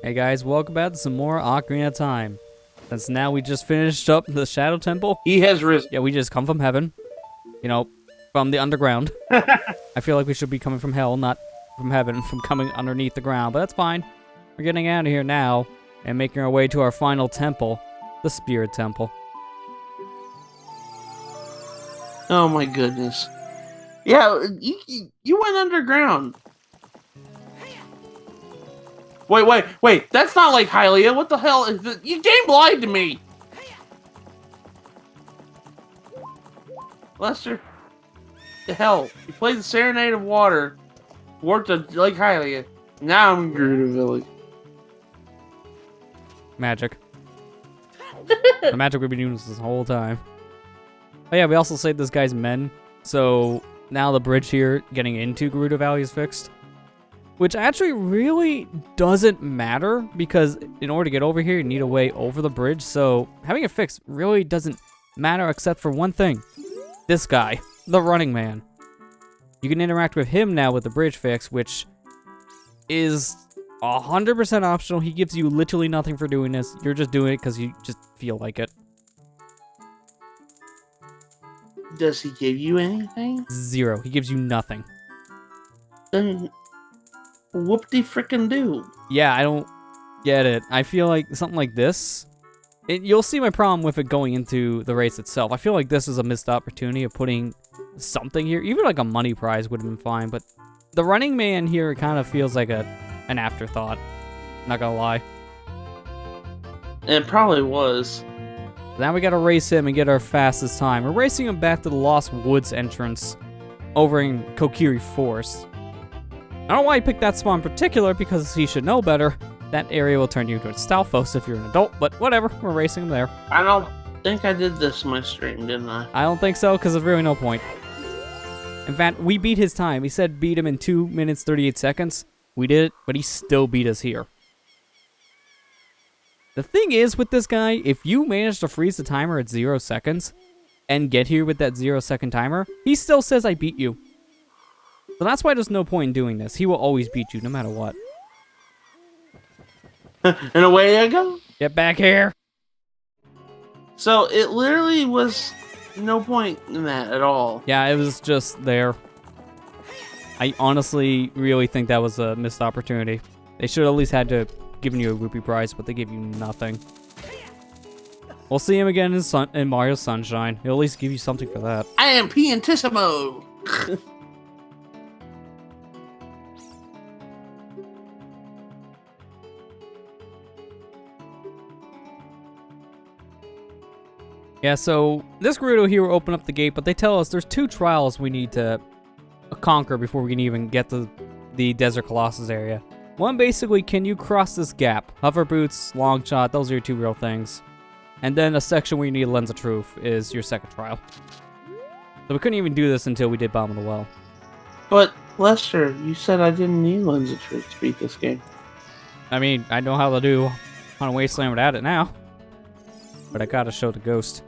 Hey guys, welcome back to some more Ocarina time. Since now we just finished up the Shadow Temple. He has risen. Yeah, we just come from heaven. You know, from the underground. I feel like we should be coming from hell, not from heaven, from coming underneath the ground, but that's fine. We're getting out of here now and making our way to our final temple, the Spirit Temple. Oh my goodness. Yeah, you went underground. Wait, that's not like Hylia. What the hell is this? You game lied to me. Lester, the hell? You played the Serenade of Water, worked to Lake Hylia. Now I'm in Gerudo Village. Magic. The magic we've been doing this whole time. Oh yeah, we also saved this guy's men, so now the bridge here getting into Gerudo Valley is fixed. Which actually really doesn't matter, because in order to get over here, you need a way over the bridge, so having it fixed really doesn't matter except for one thing. This guy, the running man. You can interact with him now with the bridge fix, which is 100% optional. He gives you literally nothing for doing this. You're just doing it because you just feel like it. Does he give you anything? 0. He gives you nothing. Then whoop-de-frickin-do. Yeah, I don't get it. I feel like something like this, you'll see my problem with it going into the race itself. I feel like this is a missed opportunity of putting something here. Even like a money prize would have been fine, but the running man here kind of feels like an afterthought. Not gonna lie. It probably was. Now we gotta race him and get our fastest time. We're racing him back to the Lost Woods entrance over in Kokiri Forest. I don't know why he picked that spot in particular, because he should know better. That area will turn you into a Stalfos if you're an adult, but whatever, we're racing him there. I don't think I did this in my stream, didn't I? I don't think so, because there's really no point. In fact, we beat his time. He said beat him in 2 minutes, 38 seconds. We did it, but he still beat us here. The thing is with this guy, if you manage to freeze the timer at 0 seconds and get here with that 0-second timer, he still says I beat you. So that's why there's no point in doing this. He will always beat you, no matter what. And away I go. Get back here. So it literally was no point in that at all. Yeah, it was just there. I honestly really think that was a missed opportunity. They should at least had to given you a rupee prize, but they give you nothing. We'll see him again in Mario's Sunshine. He'll at least give you something for that. I am Piantissimo. Yeah, so this Gerudo here will open up the gate, but they tell us there's 2 trials we need to conquer before we can even get to the Desert Colossus area. One, basically, can you cross this gap? Hover boots, long shot, those are your 2 real things. And then a section where you need a Lens of Truth is your second trial. So we couldn't even do this until we did Bomb in the Well. But, Lester, you said I didn't need Lens of Truth to beat this game. I mean, I know how to do Haunted Wasteland without it now. But I gotta show the ghost.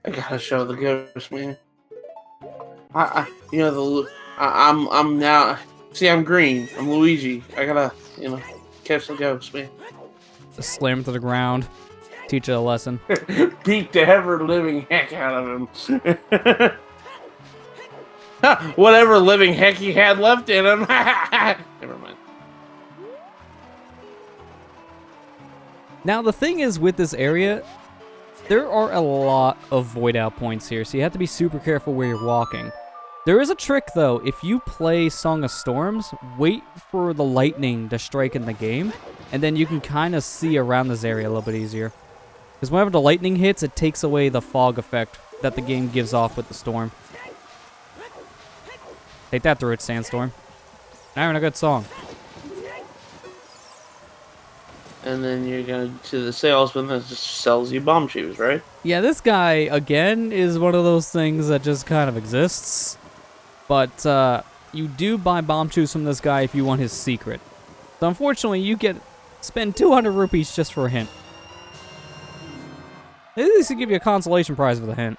I gotta show the ghost, man. I'm now. See, I'm green. I'm Luigi. I gotta, catch the ghost, man. Just slam him to the ground. Teach it a lesson. Beat the ever-living heck out of him. Whatever living heck he had left in him. Never mind. Now, the thing is with this area, there are a lot of void out points here, so you have to be super careful where you're walking. There is a trick, though. If you play Song of Storms, wait for the lightning to strike in the game, and then you can kind of see around this area a little bit easier. Because whenever the lightning hits, it takes away the fog effect that the game gives off with the storm. Take that through it, Sandstorm. Now we're in a good song. And then you're going to the salesman that just sells you bomb shoes, right? Yeah, this guy, again, is one of those things that just kind of exists. But you do buy bomb shoes from this guy if you want his secret. So unfortunately, you spend 200 rupees just for a hint. At least he give you a consolation prize for the hint.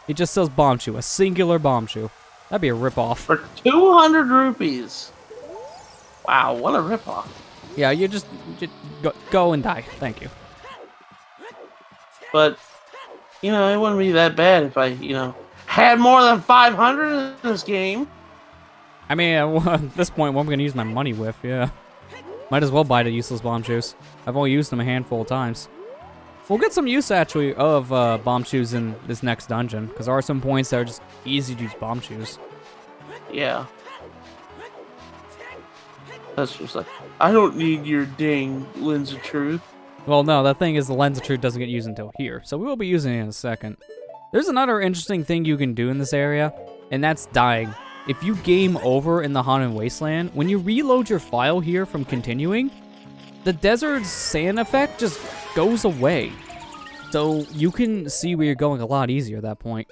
He just sells bomb shoe, a singular bomb shoe. That'd be a ripoff. For 200 rupees. Wow, what a ripoff. Yeah, you just go and die. Thank you. But, you know, it wouldn't be that bad if I, you know, had more than 500 in this game. I mean, at this point, what am I going to use my money with? Yeah. Might as well buy the useless bomb shoes. I've only used them a handful of times. We'll get some use, actually, of bomb shoes in this next dungeon, because there are some points that are just easy to use bomb shoes. Yeah. That's just like, I don't need your dang lens of truth. Well, no, the thing is the lens of truth doesn't get used until here, so we will be using it in a second. There's another interesting thing you can do in this area, and that's dying. If you game over in the Haunted Wasteland, when you reload your file here from continuing, the desert sand effect just goes away. So you can see where you're going a lot easier at that point.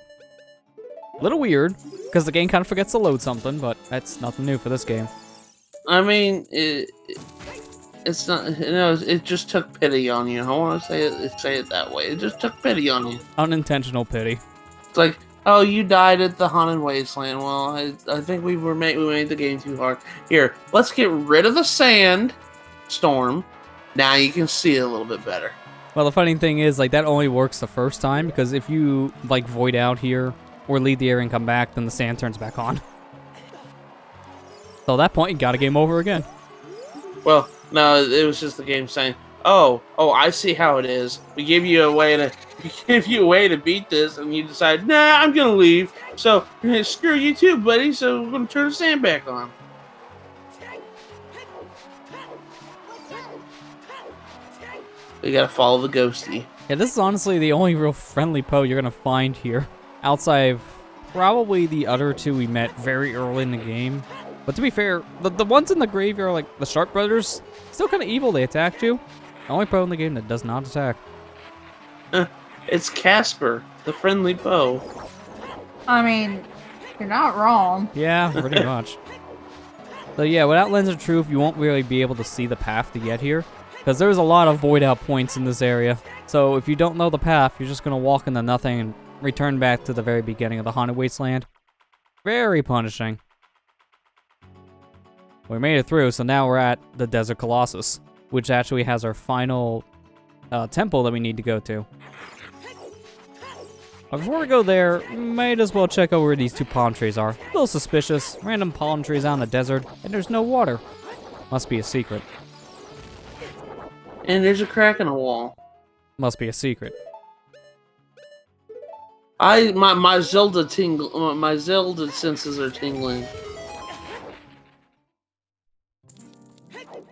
A little weird, because the game kind of forgets to load something, but that's nothing new for this game. I mean, it's not, you know, it just took pity on you. I want to say it that way. It just took pity on you. Unintentional pity. It's like, oh, you died at the Haunted Wasteland. Well, I think we made the game too hard. Here, let's get rid of the sand storm. Now you can see it a little bit better. Well, the funny thing is, like, that only works the first time, because if you, like, void out here, or leave the area and come back, then the sand turns back on. So at that point, you gotta game over again. Well, no, it was just the game saying, oh, I see how it is. We give you a way to beat this, and you decide, nah, I'm gonna leave. So screw you too, buddy. So we're gonna turn the sand back on. We gotta follow the ghosty. Yeah, this is honestly the only real friendly Poe you're gonna find here, outside of probably the other two we met very early in the game. But to be fair, the ones in the graveyard, like the Shark Brothers, still kind of evil. They attacked you. The only Poe in the game that does not attack. It's Casper, the friendly Poe. I mean, you're not wrong. Yeah, pretty much. So yeah, without Lens of Truth, you won't really be able to see the path to get here, because there's a lot of void out points in this area. So if you don't know the path, you're just gonna walk into nothing and return back to the very beginning of the Haunted Wasteland. Very punishing. We made it through, so now we're at the Desert Colossus, which actually has our final temple that we need to go to. But before we go there, might as well check out where these two palm trees are. A little suspicious. Random palm trees out in the desert, and there's no water. Must be a secret. And there's a crack in the wall. Must be a secret. My Zelda senses are tingling.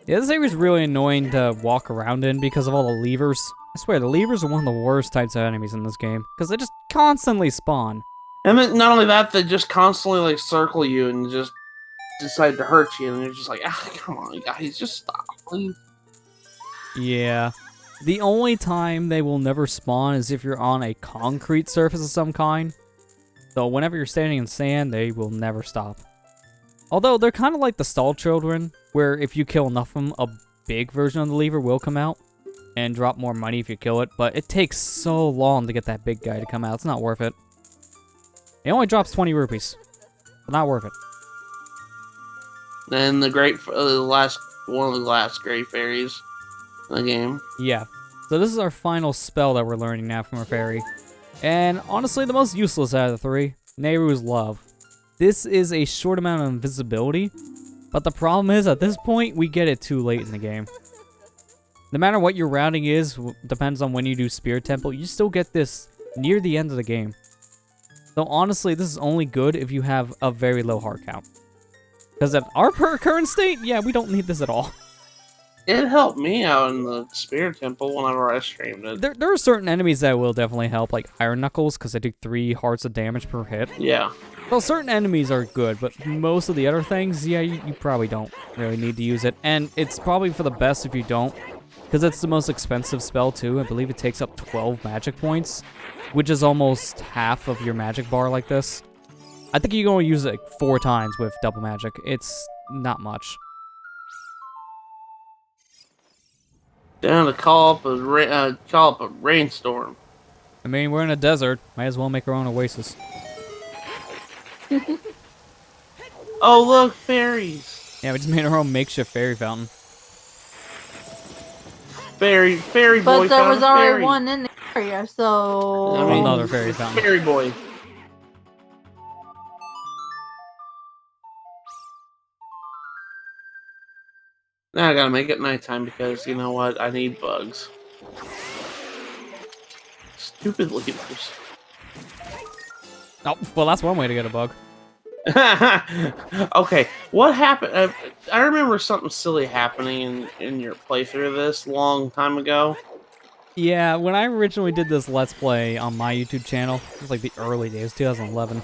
Yeah, this area is really annoying to walk around in because of all the levers. I swear, the levers are one of the worst types of enemies in this game, because they just constantly spawn. And then not only that, they just constantly like circle you and just decide to hurt you, and you're just like, ah, come on, guys, just stop, please. Yeah. The only time they will never spawn is if you're on a concrete surface of some kind. So whenever you're standing in sand, they will never stop. Although, they're kind of like the stall children, where if you kill enough of them, a big version of the lever will come out and drop more money if you kill it, but it takes so long to get that big guy to come out. It's not worth it. It only drops 20 rupees. But not worth it. And one of the last great fairies in the game. Yeah. So this is our final spell that we're learning now from our fairy. And honestly, the most useless out of the three, Nehru's Love. This is a short amount of invisibility, but the problem is, at this point, we get it too late in the game. No matter what your routing is, depends on when you do Spirit Temple, you still get this near the end of the game. So honestly, this is only good if you have a very low heart count. Because at our current state, yeah, we don't need this at all. It helped me out in the Spirit Temple whenever I streamed it. There are certain enemies that will definitely help, like Iron Knuckles, because they do 3 hearts of damage per hit. Yeah. Well, certain enemies are good, but most of the other things, yeah, you probably don't really need to use it. And it's probably for the best if you don't, because it's the most expensive spell, too. I believe it takes up 12 magic points, which is almost half of your magic bar like this. I think you can only use it like 4 times with double magic. It's not much. Down to call up a rainstorm. I mean, we're in a desert. Might as well make our own oasis. Oh, look, fairies. Yeah, we just made our own makeshift fairy fountain. Fairy boy But there was found a already fairy. one in the area, so... I mean, Another fairy fountain. Fairy boy. Now I gotta make it nighttime because, you know what, I need bugs. Stupid leaders. Oh, well, that's one way to get a bug. Okay, what happened? I remember something silly happening in your playthrough of this long time ago. Yeah, when I originally did this Let's Play on my YouTube channel, it was like the early days, 2011.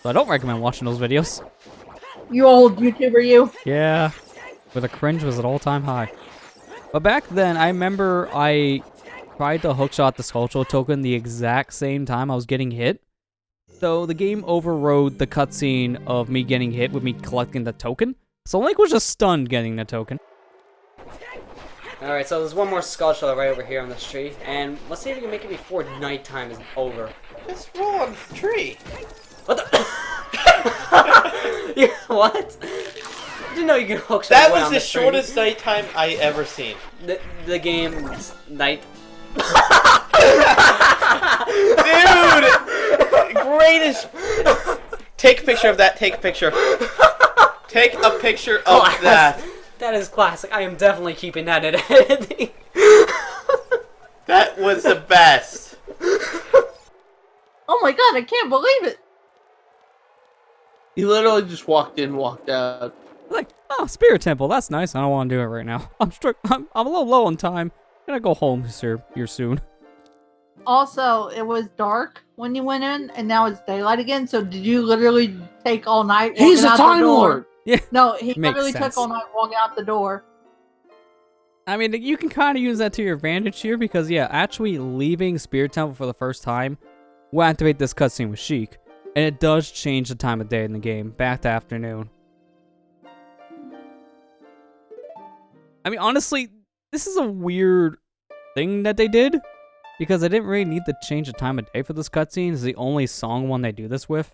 So I don't recommend watching those videos. You old YouTuber, you. Yeah, where the cringe was at all-time high. But back then, I remember I tried to hookshot the Skulltula token the exact same time I was getting hit. So the game overrode the cutscene of me getting hit with me collecting the token. So Link was just stunned getting the token. Alright, so there's one more Skulltula right over here on the street, and let's see if we can make it before nighttime is over. Just roll on the tree. What the? Yeah, what? I didn't know you could hook That away was on the tree. shortest nighttime I ever seen. The game's night. Dude! Greatest. Take a picture of that. Take a picture. Take a picture of that. That is classic. I am definitely keeping that in editing. That was the best. Oh my god, I can't believe it. He literally just walked in, walked out. Like, oh, Spirit Temple, that's nice. I don't want to do it right now. I'm a little low on time. I'm gonna go home here soon. Also, it was dark when you went in, and now it's daylight again. So did you literally take all night? He's a walking out the Time door? Lord. Yeah. No, he Makes literally sense. took all night walking out the door. I mean, you can kind of use that to your advantage here because, yeah, actually leaving Spirit Temple for the first time will activate this cutscene with Sheik. And it does change the time of day in the game, back to afternoon. I mean, honestly, this is a weird thing that they did. Because they didn't really need to change the time of day for this cutscene. It's the only song one they do this with.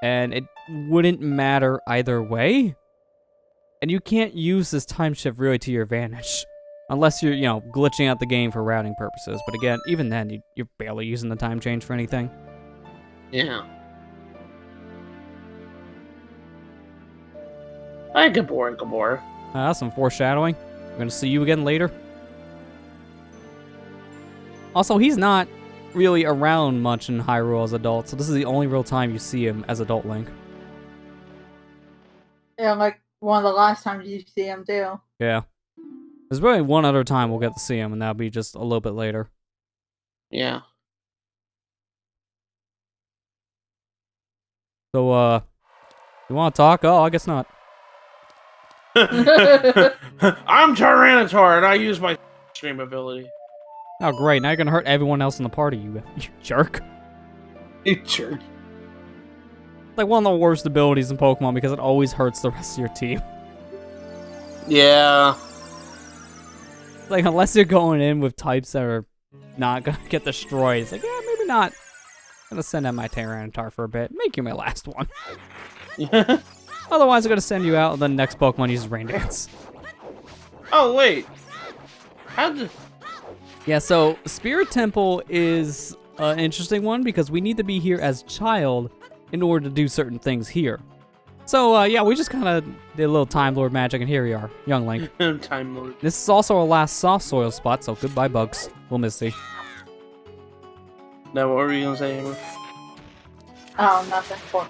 And it wouldn't matter either way. And you can't use this time shift really to your advantage. Unless you're, you know, glitching out the game for routing purposes. But again, even then, you're barely using the time change for anything. Yeah. Hi, Gabor, Gabor. That's some foreshadowing. We're gonna see you again later. Also, he's not really around much in Hyrule as adult, so this is the only real time you see him as adult Link. Yeah, like one of the last times you see him too. Yeah. There's really one other time we'll get to see him, and that'll be just a little bit later. Yeah. So, you wanna talk? Oh, I guess not. I'm Tyranitar, and I use my stream ability. Oh, great. Now you're gonna hurt everyone else in the party, you jerk. You jerk. It's like one of the worst abilities in Pokemon because it always hurts the rest of your team. Yeah. Like, unless you're going in with types that are not gonna get destroyed, it's like, yeah, maybe not. I'm gonna send out my Tyranitar for a bit. Make you my last one. Otherwise, I'm gonna send you out, and the next Pokemon uses Rain Dance. Oh, wait. How did... Yeah, so Spirit Temple is an interesting one because we need to be here as child in order to do certain things here. So, yeah, we just kind of did a little Time Lord magic, and here we are, young Link. Time Lord. This is also our last soft soil spot, so goodbye, bugs. We'll miss you. Now, what were you going to say, Amber? Oh, nothing for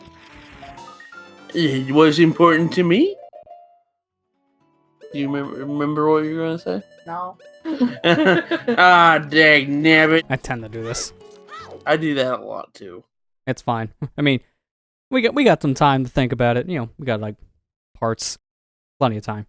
It was important to me? Do you remember what you were going to say? no. Ah, dang nabbit. I tend to do this. I do that a lot, too. It's fine. I mean, we got some time to think about it. You know, we got, like, parts. Plenty of time.